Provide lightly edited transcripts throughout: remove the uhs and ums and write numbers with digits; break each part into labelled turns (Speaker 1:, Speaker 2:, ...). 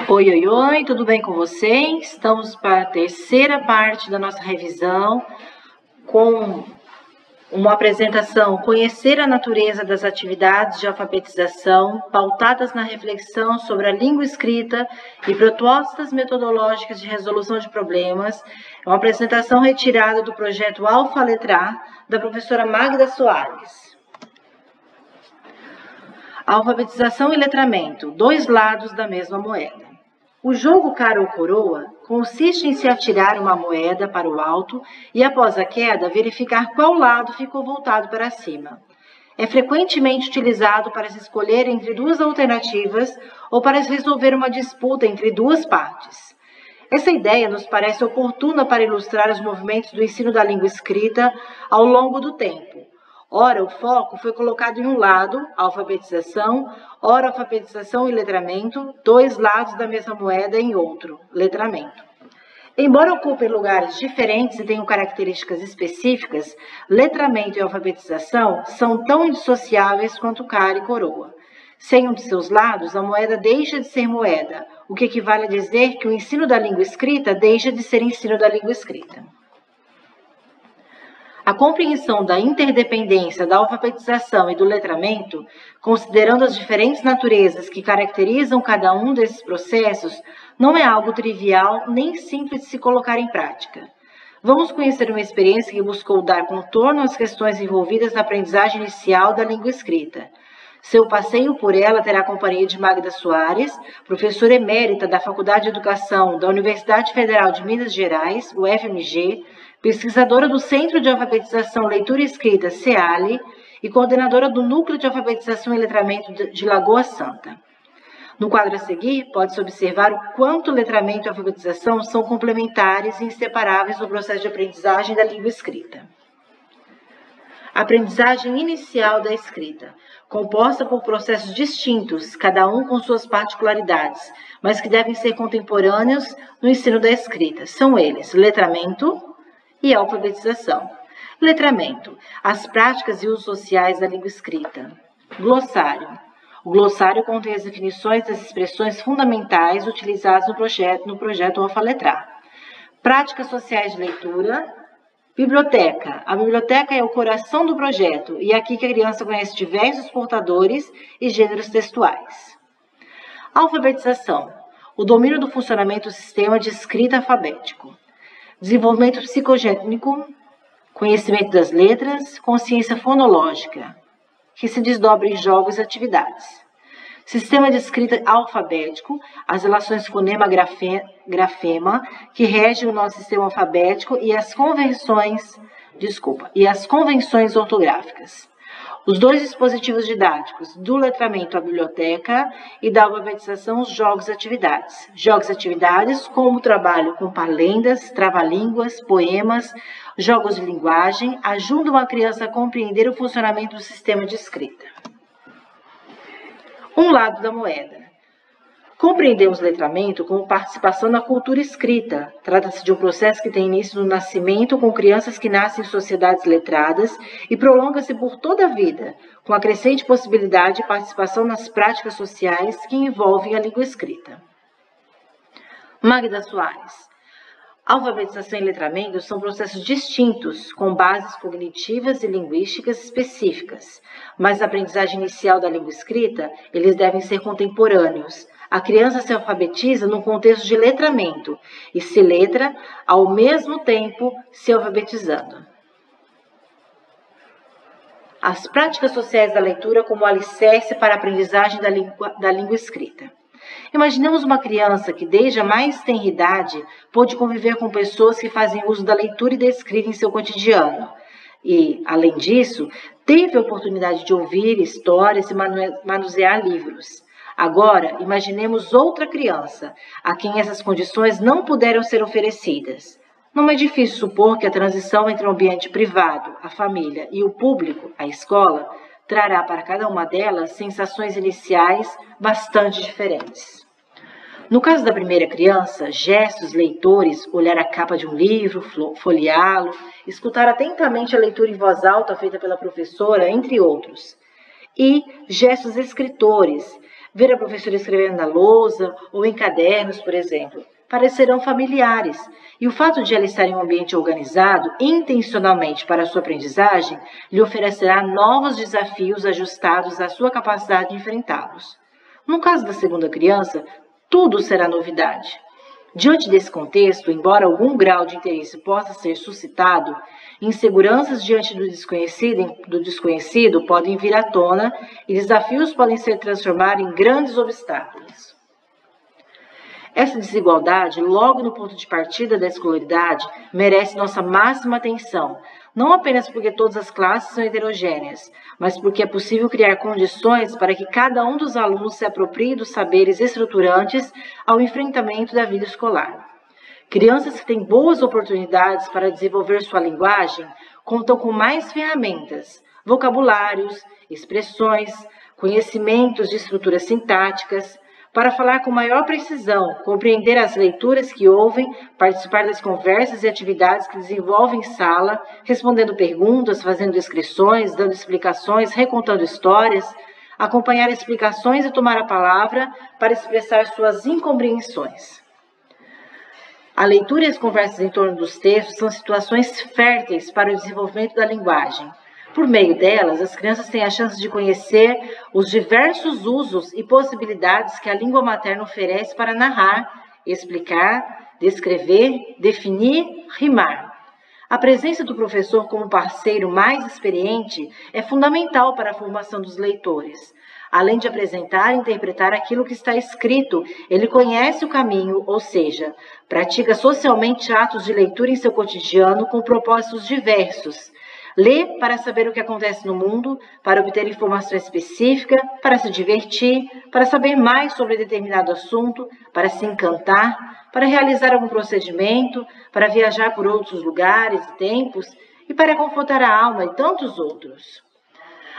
Speaker 1: Oi, oi, oi, tudo bem com vocês? Estamos para a terceira parte da nossa revisão com uma apresentação Conhecer a natureza das atividades de alfabetização, pautadas na reflexão sobre a língua escrita e propostas metodológicas de resolução de problemas. É uma apresentação retirada do projeto Alfa Letrar, da professora Magda Soares. Alfabetização e letramento, dois lados da mesma moeda. O jogo cara ou coroa consiste em se atirar uma moeda para o alto e, após a queda, verificar qual lado ficou voltado para cima. É frequentemente utilizado para se escolher entre duas alternativas ou para se resolver uma disputa entre duas partes. Essa ideia nos parece oportuna para ilustrar os movimentos do ensino da língua escrita ao longo do tempo. Ora, o foco foi colocado em um lado, alfabetização, ora, alfabetização e letramento, dois lados da mesma moeda em outro, letramento. Embora ocupem lugares diferentes e tenham características específicas, letramento e alfabetização são tão indissociáveis quanto cara e coroa. Sem um de seus lados, a moeda deixa de ser moeda, o que equivale a dizer que o ensino da língua escrita deixa de ser ensino da língua escrita. A compreensão da interdependência da alfabetização e do letramento, considerando as diferentes naturezas que caracterizam cada um desses processos, não é algo trivial nem simples de se colocar em prática. Vamos conhecer uma experiência que buscou dar contorno às questões envolvidas na aprendizagem inicial da língua escrita. Seu passeio por ela terá a companhia de Magda Soares, professora emérita da Faculdade de Educação da Universidade Federal de Minas Gerais, UFMG, pesquisadora do Centro de Alfabetização, Leitura e Escrita, CEALI, e coordenadora do Núcleo de Alfabetização e Letramento de Lagoa Santa. No quadro a seguir, pode-se observar o quanto letramento e alfabetização são complementares e inseparáveis no processo de aprendizagem da língua escrita. Aprendizagem inicial da escrita, composta por processos distintos, cada um com suas particularidades, mas que devem ser contemporâneos no ensino da escrita. São eles: letramento e alfabetização. Letramento, as práticas e usos sociais da língua escrita. Glossário. O glossário contém as definições das expressões fundamentais utilizadas no projeto Alfa Letrar. Práticas sociais de leitura. Biblioteca. A biblioteca é o coração do projeto e é aqui que a criança conhece diversos portadores e gêneros textuais. Alfabetização. O domínio do funcionamento do sistema de escrita alfabético. Desenvolvimento psicogênico, conhecimento das letras, consciência fonológica, que se desdobra em jogos e atividades. Sistema de escrita alfabético, as relações fonema-grafema, que regem o nosso sistema alfabético e as convenções ortográficas. Os dois dispositivos didáticos, do letramento a biblioteca e da alfabetização, os jogos e atividades. Jogos e atividades como o trabalho com parlendas, trava-línguas, poemas, jogos de linguagem, ajudam a criança a compreender o funcionamento do sistema de escrita. Um lado da moeda. Compreendemos letramento como participação na cultura escrita. Trata-se de um processo que tem início no nascimento com crianças que nascem em sociedades letradas e prolonga-se por toda a vida, com a crescente possibilidade de participação nas práticas sociais que envolvem a língua escrita. Magda Soares. Alfabetização e letramento são processos distintos, com bases cognitivas e linguísticas específicas, mas na aprendizagem inicial da língua escrita, eles devem ser contemporâneos. A criança se alfabetiza no contexto de letramento e se letra ao mesmo tempo se alfabetizando. As práticas sociais da leitura como alicerce para a aprendizagem da língua escrita. Imaginemos uma criança que, desde a mais tenra idade, pôde conviver com pessoas que fazem uso da leitura e da escrita em seu cotidiano. E, além disso, teve a oportunidade de ouvir histórias e manusear livros. Agora, imaginemos outra criança, a quem essas condições não puderam ser oferecidas. Não é difícil supor que a transição entre o ambiente privado, a família, e o público, a escola, trará para cada uma delas sensações iniciais bastante diferentes. No caso da primeira criança, gestos, leitores, olhar a capa de um livro, folheá-lo, escutar atentamente a leitura em voz alta feita pela professora, entre outros. e gestos escritores. Ver a professora escrevendo na lousa ou em cadernos, por exemplo, parecerão familiares. E o fato de ela estar em um ambiente organizado intencionalmente para a sua aprendizagem lhe oferecerá novos desafios ajustados à sua capacidade de enfrentá-los. No caso da segunda criança, tudo será novidade. Diante desse contexto, embora algum grau de interesse possa ser suscitado, inseguranças diante do desconhecido podem vir à tona e desafios podem se transformar em grandes obstáculos. Essa desigualdade, logo no ponto de partida da escolaridade, merece nossa máxima atenção, não apenas porque todas as classes são heterogêneas, mas porque é possível criar condições para que cada um dos alunos se aproprie dos saberes estruturantes ao enfrentamento da vida escolar. Crianças que têm boas oportunidades para desenvolver sua linguagem contam com mais ferramentas, vocabulários, expressões, conhecimentos de estruturas sintáticas, para falar com maior precisão, compreender as leituras que ouvem, participar das conversas e atividades que desenvolvem em sala, respondendo perguntas, fazendo descrições, dando explicações, recontando histórias, acompanhar explicações e tomar a palavra para expressar suas incompreensões. A leitura e as conversas em torno dos textos são situações férteis para o desenvolvimento da linguagem. Por meio delas, as crianças têm a chance de conhecer os diversos usos e possibilidades que a língua materna oferece para narrar, explicar, descrever, definir, rimar. A presença do professor como parceiro mais experiente é fundamental para a formação dos leitores. Além de apresentar e interpretar aquilo que está escrito, ele conhece o caminho, ou seja, pratica socialmente atos de leitura em seu cotidiano com propósitos diversos. Lê para saber o que acontece no mundo, para obter informação específica, para se divertir, para saber mais sobre determinado assunto, para se encantar, para realizar algum procedimento, para viajar por outros lugares e tempos e para confortar a alma e tantos outros.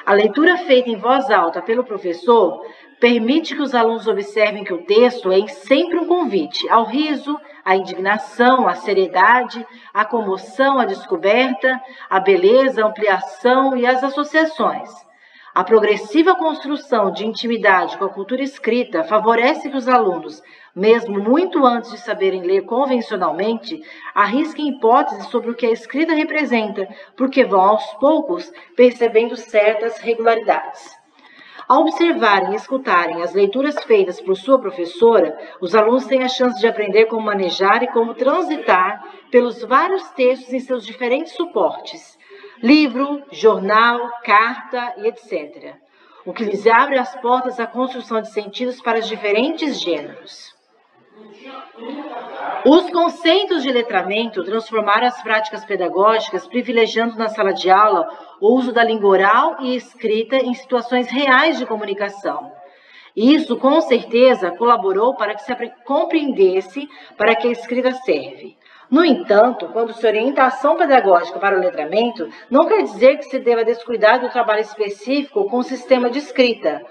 Speaker 1: A leitura feita em voz alta pelo professor permite que os alunos observem que o texto é sempre um convite ao riso, à indignação, à seriedade, à comoção, à descoberta, à beleza, à ampliação e às associações. A progressiva construção de intimidade com a cultura escrita favorece que os alunos, mesmo muito antes de saberem ler convencionalmente, arrisquem hipóteses sobre o que a escrita representa, porque vão, aos poucos, percebendo certas regularidades. Ao observarem e escutarem as leituras feitas por sua professora, os alunos têm a chance de aprender como manejar e como transitar pelos vários textos em seus diferentes suportes, livro, jornal, carta e etc., o que lhes abre as portas à construção de sentidos para os diferentes gêneros. Os conceitos de letramento transformaram as práticas pedagógicas, privilegiando na sala de aula o uso da língua oral e escrita em situações reais de comunicação. Isso, com certeza, colaborou para que se compreendesse para que a escrita serve. No entanto, quando se orienta a ação pedagógica para o letramento, não quer dizer que se deva descuidar do trabalho específico com o sistema de escrita.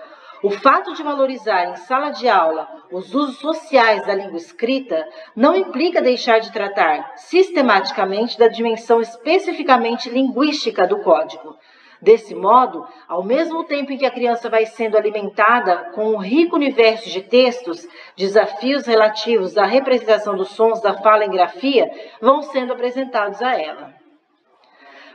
Speaker 1: O fato de valorizar em sala de aula os usos sociais da língua escrita não implica deixar de tratar sistematicamente da dimensão especificamente linguística do código. Desse modo, ao mesmo tempo em que a criança vai sendo alimentada com um rico universo de textos, desafios relativos à representação dos sons da fala em grafia vão sendo apresentados a ela.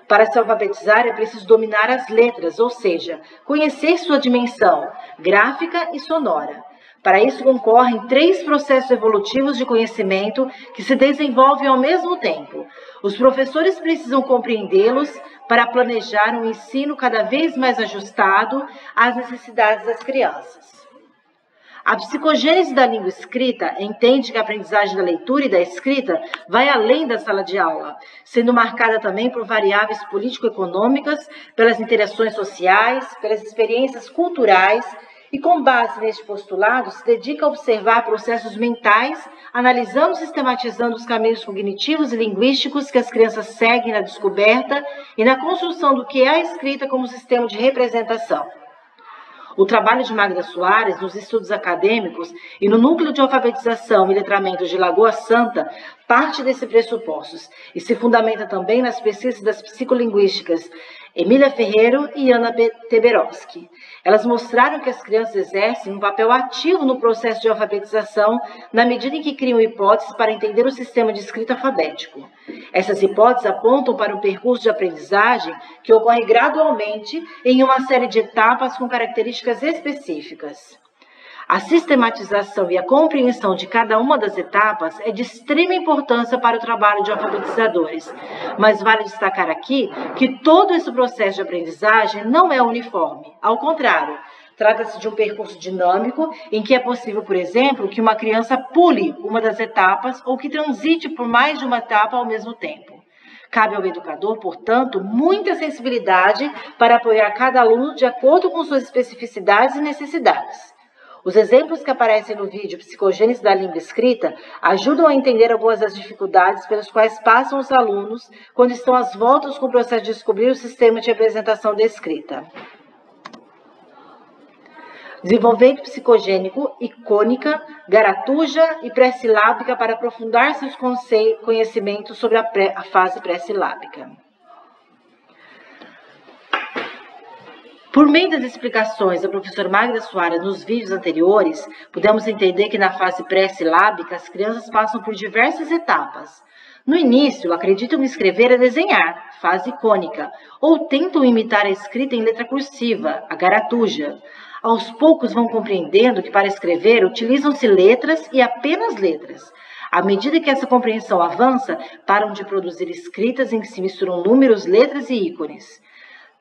Speaker 1: Para se alfabetizar é preciso dominar as letras, ou seja, conhecer sua dimensão gráfica e sonora. Para isso concorrem 3 processos evolutivos de conhecimento que se desenvolvem ao mesmo tempo. Os professores precisam compreendê-los para planejar um ensino cada vez mais ajustado às necessidades das crianças. A psicogênese da língua escrita entende que a aprendizagem da leitura e da escrita vai além da sala de aula, sendo marcada também por variáveis político-econômicas, pelas interações sociais, pelas experiências culturais e, com base neste postulado, se dedica a observar processos mentais, analisando e sistematizando os caminhos cognitivos e linguísticos que as crianças seguem na descoberta e na construção do que é a escrita como sistema de representação. O trabalho de Magda Soares nos estudos acadêmicos e no Núcleo de Alfabetização e Letramento de Lagoa Santa parte desses pressupostos e se fundamenta também nas pesquisas das psicolinguísticas Emília Ferreiro e Ana Teberovski. Elas mostraram que as crianças exercem um papel ativo no processo de alfabetização na medida em que criam hipóteses para entender o sistema de escrita alfabético. Essas hipóteses apontam para um percurso de aprendizagem que ocorre gradualmente em uma série de etapas com características específicas. A sistematização e a compreensão de cada uma das etapas é de extrema importância para o trabalho de alfabetizadores, mas vale destacar aqui que todo esse processo de aprendizagem não é uniforme. Ao contrário, trata-se de um percurso dinâmico em que é possível, por exemplo, que uma criança pule uma das etapas ou que transite por mais de uma etapa ao mesmo tempo. Cabe ao educador, portanto, muita sensibilidade para apoiar cada aluno de acordo com suas especificidades e necessidades. Os exemplos que aparecem no vídeo Psicogênese da Língua Escrita ajudam a entender algumas das dificuldades pelas quais passam os alunos quando estão às voltas com o processo de descobrir o sistema de representação da escrita. Desenvolvimento psicogênico, icônica, garatuja e pré-silábica para aprofundar seus conhecimentos sobre a fase pré-silábica. Por meio das explicações da professora Magda Soares nos vídeos anteriores, pudemos entender que na fase pré-silábica as crianças passam por diversas etapas. No início, acreditam escrever e desenhar, fase icônica, ou tentam imitar a escrita em letra cursiva, a garatuja. Aos poucos vão compreendendo que para escrever utilizam-se letras e apenas letras. À medida que essa compreensão avança, param de produzir escritas em que se misturam números, letras e ícones.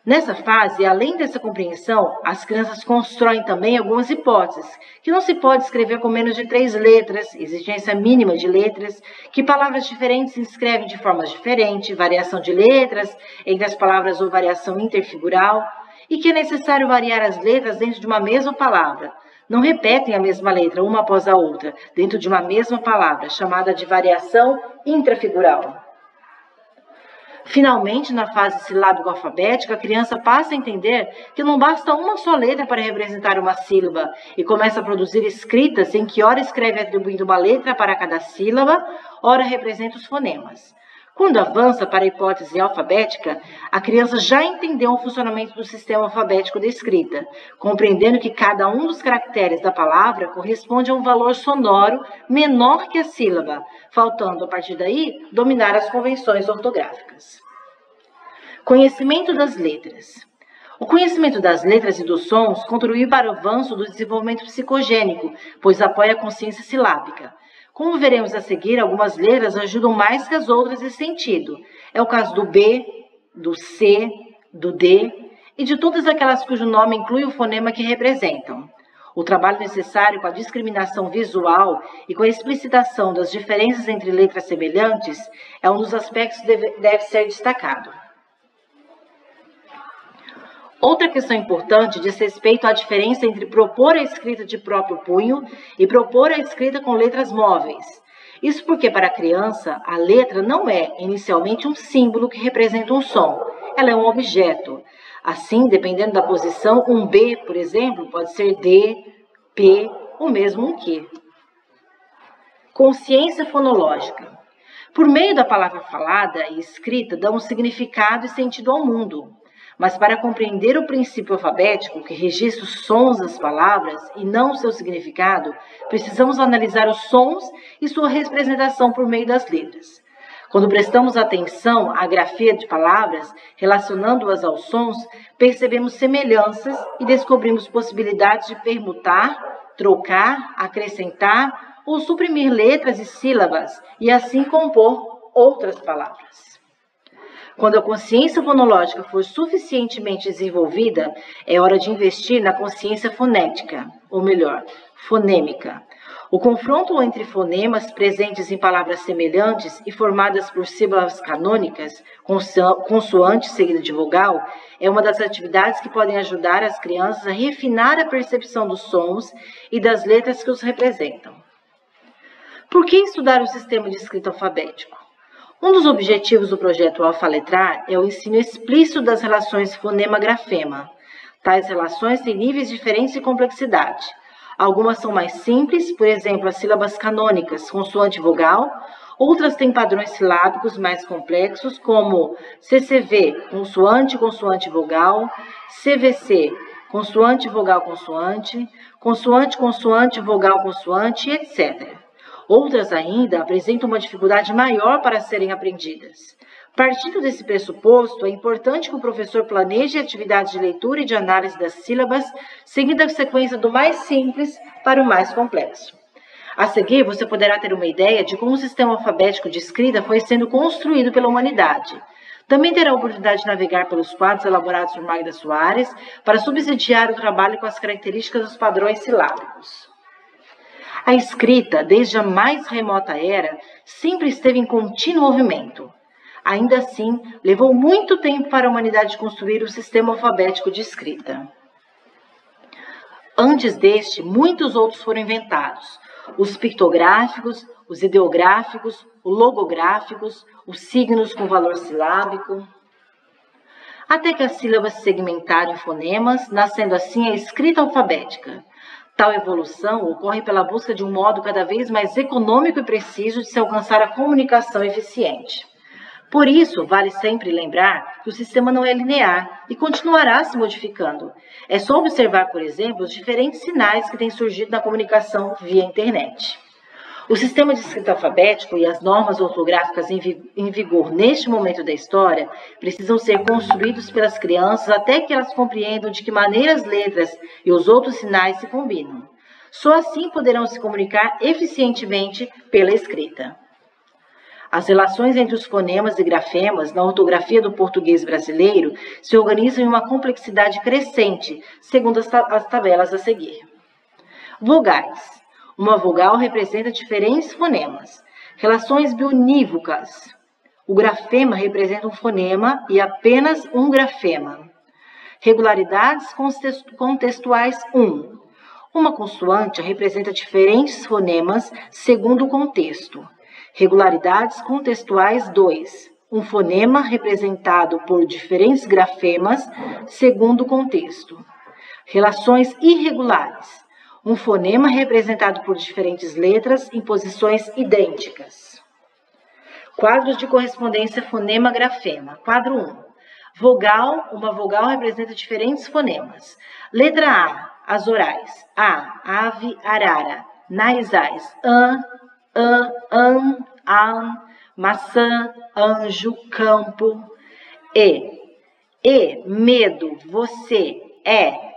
Speaker 1: Nessa fase, além dessa compreensão, as crianças constroem também algumas hipóteses, que não se pode escrever com menos de 3 letras, exigência mínima de letras, que palavras diferentes se escrevem de formas diferentes, variação de letras entre as palavras ou variação interfigural, e que é necessário variar as letras dentro de uma mesma palavra. Não repetem a mesma letra uma após a outra, dentro de uma mesma palavra, chamada de variação intrafigural. Finalmente, na fase silábico-alfabética, a criança passa a entender que não basta uma só letra para representar uma sílaba e começa a produzir escritas em que ora escreve atribuindo uma letra para cada sílaba, ora representa os fonemas. Quando avança para a hipótese alfabética, a criança já entendeu o funcionamento do sistema alfabético da escrita, compreendendo que cada um dos caracteres da palavra corresponde a um valor sonoro menor que a sílaba, faltando, a partir daí, dominar as convenções ortográficas. Conhecimento das letras. O conhecimento das letras e dos sons contribuiu para o avanço do desenvolvimento psicogênico, pois apoia a consciência silábica. Como veremos a seguir, algumas letras ajudam mais que as outras nesse sentido. É o caso do B, do C, do D e de todas aquelas cujo nome inclui o fonema que representam. O trabalho necessário com a discriminação visual e com a explicitação das diferenças entre letras semelhantes é um dos aspectos que deve ser destacado. Outra questão importante diz respeito à diferença entre propor a escrita de próprio punho e propor a escrita com letras móveis. Isso porque, para a criança, a letra não é, inicialmente, um símbolo que representa um som. Ela é um objeto. Assim, dependendo da posição, um B, por exemplo, pode ser D, P ou mesmo um Q. Consciência fonológica. Por meio da palavra falada e escrita, damos significado e sentido ao mundo. Mas para compreender o princípio alfabético, que registra os sons das palavras e não o seu significado, precisamos analisar os sons e sua representação por meio das letras. Quando prestamos atenção à grafia de palavras, relacionando-as aos sons, percebemos semelhanças e descobrimos possibilidades de permutar, trocar, acrescentar ou suprimir letras e sílabas e assim compor outras palavras. Quando a consciência fonológica for suficientemente desenvolvida, é hora de investir na consciência fonética, ou melhor, fonêmica. O confronto entre fonemas presentes em palavras semelhantes e formadas por sílabas canônicas, consoante seguida de vogal, é uma das atividades que podem ajudar as crianças a refinar a percepção dos sons e das letras que os representam. Por que estudar o sistema de escrita alfabético? Um dos objetivos do projeto Alfaletrar é o ensino explícito das relações fonema-grafema. Tais relações têm níveis diferentes de complexidade. Algumas são mais simples, por exemplo, as sílabas canônicas, consoante vogal. Outras têm padrões silábicos mais complexos, como CCV, consoante, consoante, vogal, CVC, consoante, vogal, consoante, consoante, consoante, vogal, consoante, etc. Outras ainda apresentam uma dificuldade maior para serem aprendidas. Partindo desse pressuposto, é importante que o professor planeje atividades de leitura e de análise das sílabas, seguindo a sequência do mais simples para o mais complexo. A seguir, você poderá ter uma ideia de como o sistema alfabético de escrita foi sendo construído pela humanidade. Também terá a oportunidade de navegar pelos quadros elaborados por Magda Soares para subsidiar o trabalho com as características dos padrões silábicos. A escrita, desde a mais remota era, sempre esteve em contínuo movimento. Ainda assim, levou muito tempo para a humanidade construir o sistema alfabético de escrita. Antes deste, muitos outros foram inventados. Os pictográficos, os ideográficos, os logográficos, os signos com valor silábico, até que as sílabas se segmentaram em fonemas, nascendo assim a escrita alfabética. Tal evolução ocorre pela busca de um modo cada vez mais econômico e preciso de se alcançar a comunicação eficiente. Por isso, vale sempre lembrar que o sistema não é linear e continuará se modificando. É só observar, por exemplo, os diferentes sinais que têm surgido na comunicação via internet. O sistema de escrita alfabético e as normas ortográficas em vigor neste momento da história precisam ser construídos pelas crianças até que elas compreendam de que maneira as letras e os outros sinais se combinam. Só assim poderão se comunicar eficientemente pela escrita. As relações entre os fonemas e grafemas na ortografia do português brasileiro se organizam em uma complexidade crescente, segundo as tabelas a seguir. Vogais. Uma vogal representa diferentes fonemas. Relações bionívocas. O grafema representa um fonema e apenas um grafema. Regularidades contextuais 1. Uma consoante representa diferentes fonemas segundo o contexto. Regularidades contextuais 2. Um fonema representado por diferentes grafemas segundo o contexto. Relações irregulares. Um fonema representado por diferentes letras em posições idênticas. Quadros de correspondência fonema-grafema. Quadro 1. Vogal. Uma vogal representa diferentes fonemas. Letra A. As orais. A. Ave, arara. Nasais. An, an, maçã, anjo, campo. E, medo, você,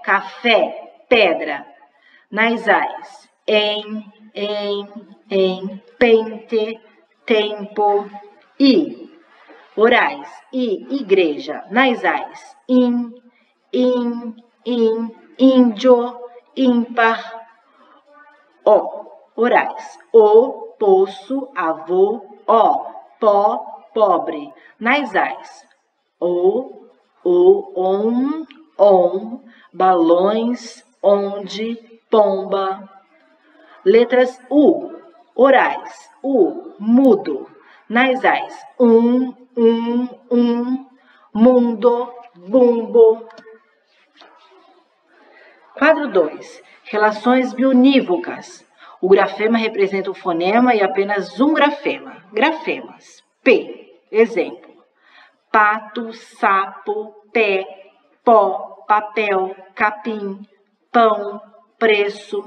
Speaker 1: café, pedra. Nasais, em, pente, tempo. Orais, igreja. Nasais, in, índio, ímpar. Orais, o, poço, avô, pó, pobre. Nasais, on, balões, onde, pomba. Letras U, orais, mudo. Nasais, mundo, bumbo. Quadro 2. Relações bionívocas. O grafema representa um fonema e apenas um grafema. Grafemas. P. Exemplo. Pato, sapo, pé, pó, papel, capim, pão, preço.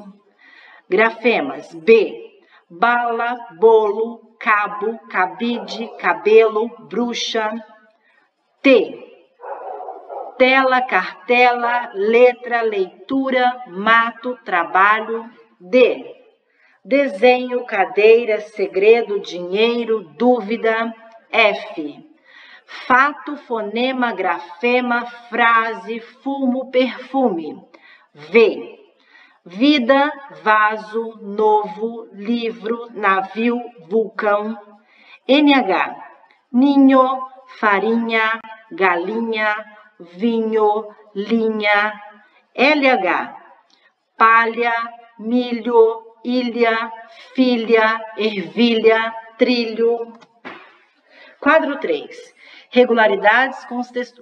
Speaker 1: Grafemas. B. Bala, bolo, cabo, cabide, cabelo, bruxa. T. Tela, cartela, letra, leitura, mato, trabalho. D. Desenho, cadeira, segredo, dinheiro, dúvida. F. Fato, fonema, grafema, frase, fumo, perfume. V. Vida, vaso, novo, livro, navio, vulcão. NH. Ninho, farinha, galinha, vinho, linha. LH. Palha, milho, ilha, filha, ervilha, trilho. Quadro 3. Regularidades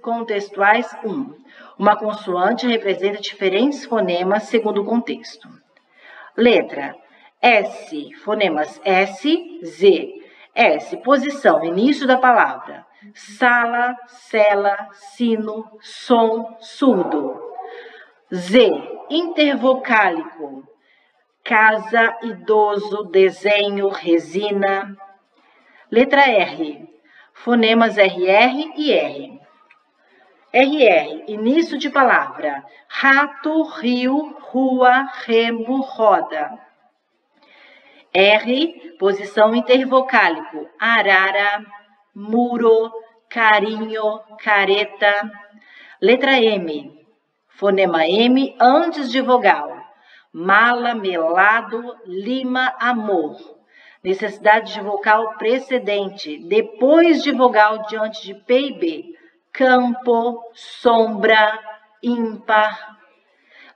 Speaker 1: contextuais 1. Uma consoante representa diferentes fonemas segundo o contexto. Letra S, fonemas S, Z. S, posição, início da palavra. Sala, cela, sino, som, surdo. Z, intervocálico. Casa, idoso, desenho, resina. Letra R, fonemas RR e R. RR, início de palavra. Rato, rio, rua, remo, roda. R, posição intervocálico. Arara, muro, carinho, careta. Letra M, fonema M antes de vogal. Mala, melado, lima, amor. Necessidade de vogal precedente, depois de vogal diante de P e B. Campo, sombra, ímpar.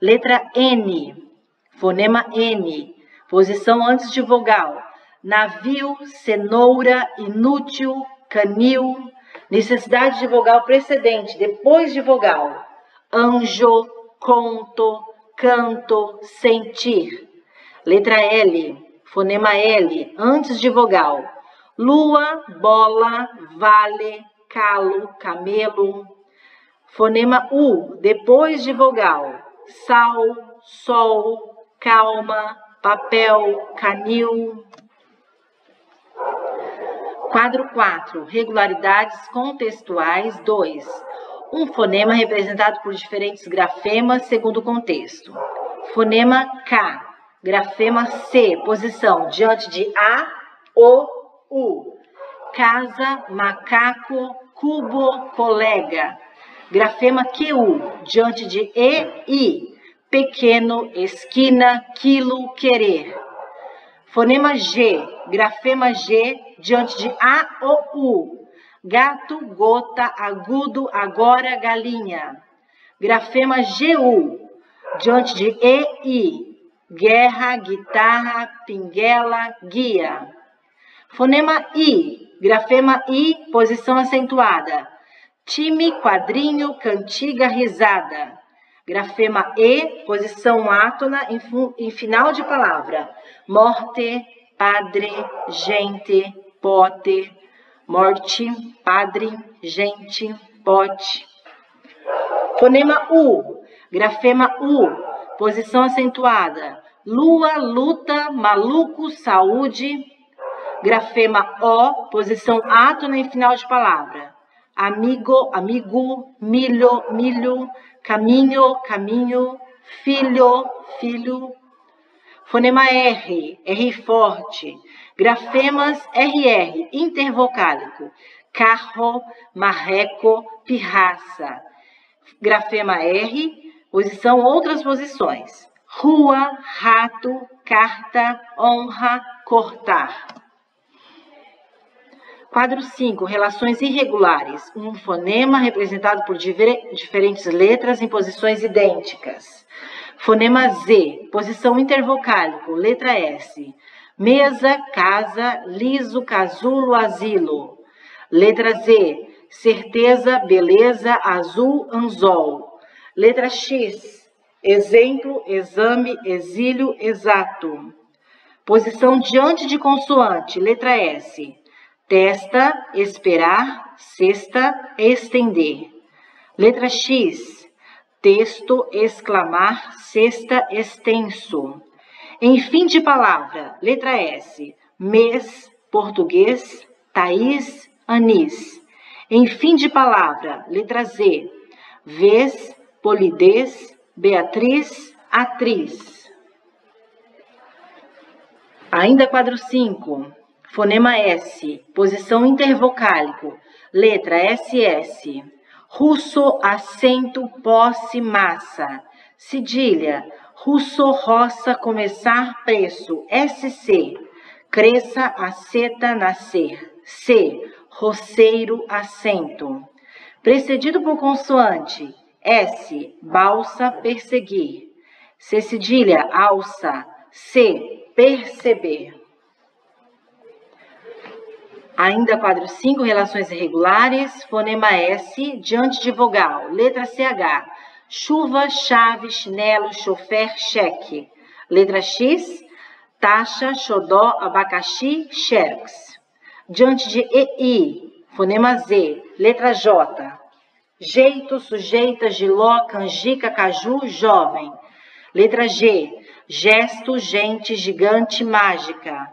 Speaker 1: Letra N, fonema N, posição antes de vogal. Navio, cenoura, inútil, canil. Necessidade de vogal precedente, depois de vogal. Anjo, conto, canto, sentir. Letra L, fonema L, antes de vogal. Lua, bola, vale, calo, camelo. Fonema U, depois de vogal. Sal, sol, calma, papel, canil. Quadro 4, regularidades contextuais 2. Um fonema representado por diferentes grafemas segundo o contexto. Fonema K, grafema C, posição diante de A, O, U. Casa, macaco, cubo, colega. Grafema QU, diante de E, I. Pequeno, esquina, quilo, querer. Fonema G, grafema G, diante de A, O, U. Gato, gota, agudo, agora, galinha. Grafema GU, diante de E, I. Guerra, guitarra, pinguela, guia. Fonema I, grafema I, posição acentuada. Time, quadrinho, cantiga, risada. Grafema E, posição átona em final de palavra. Morte, padre, gente, pote. Morte, padre, gente, pote. Fonema U, grafema U, posição acentuada. Lua, luta, maluco, saúde. Grafema O, posição átona em final de palavra. Amigo, amigo, milho, milho, caminho, caminho, filho, filho. Fonema R, R forte. Grafemas RR, intervocálico. Carro, marreco, pirraça. Grafema R, posição outras posições. Rua, rato, carta, honra, cortar. Quadro 5, relações irregulares. Um fonema representado por diferentes letras em posições idênticas. Fonema Z, posição intervocálico, letra S. Mesa, casa, liso, casulo, asilo. Letra Z, certeza, beleza, azul, anzol. Letra X, exemplo, exame, exílio, exato. Posição diante de consoante, letra S. Testa, esperar, cesta, estender. Letra X, texto, exclamar, cesta, extenso. Em fim de palavra, letra S, mês, português, Thaís, anis. Em fim de palavra, letra Z, vez, polidez, Beatriz, atriz. Ainda quadro 5. Fonema S, posição intervocálico, letra SS. Russo, acento, posse, massa. Cedilha, russo, roça, começar, preço, SC. Cresça, aceta, nascer. C, roceiro, acento. Precedido por consoante, S, balsa, perseguir. C cedilha, alça. C, perceber. Ainda quadro 5, relações irregulares, fonema S, diante de vogal, letra CH, chuva, chave, chinelo, chofer, cheque. Letra X, taxa, xodó, abacaxi, xerox. Diante de EI, fonema Z, letra J. Jeito, sujeita, giló, canjica, caju, jovem. Letra G, gesto, gente, gigante, mágica.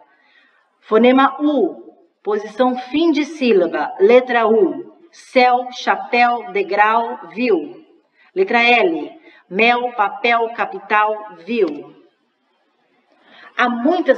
Speaker 1: Fonema U, posição fim de sílaba, letra U. Céu, chapéu, degrau, viu. Letra L, mel, papel, capital, viu. Há muitas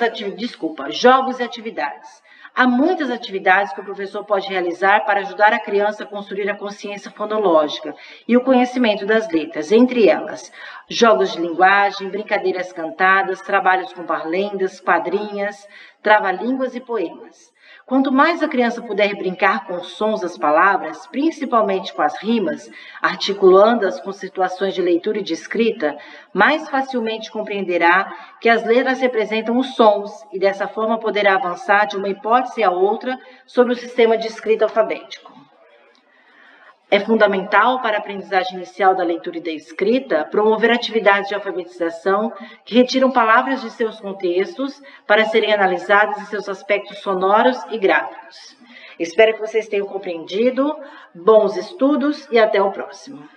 Speaker 1: jogos e atividades. Há muitas atividades que o professor pode realizar para ajudar a criança a construir a consciência fonológica e o conhecimento das letras, entre elas, jogos de linguagem, brincadeiras cantadas, trabalhos com parlendas, quadrinhas, trava-línguas e poemas. Quanto mais a criança puder brincar com os sons das palavras, principalmente com as rimas, articulando-as com situações de leitura e de escrita, mais facilmente compreenderá que as letras representam os sons e dessa forma poderá avançar de uma hipótese a outra sobre o sistema de escrita alfabético. É fundamental para a aprendizagem inicial da leitura e da escrita promover atividades de alfabetização que retiram palavras de seus contextos para serem analisadas em seus aspectos sonoros e gráficos. Espero que vocês tenham compreendido. Bons estudos e até o próximo.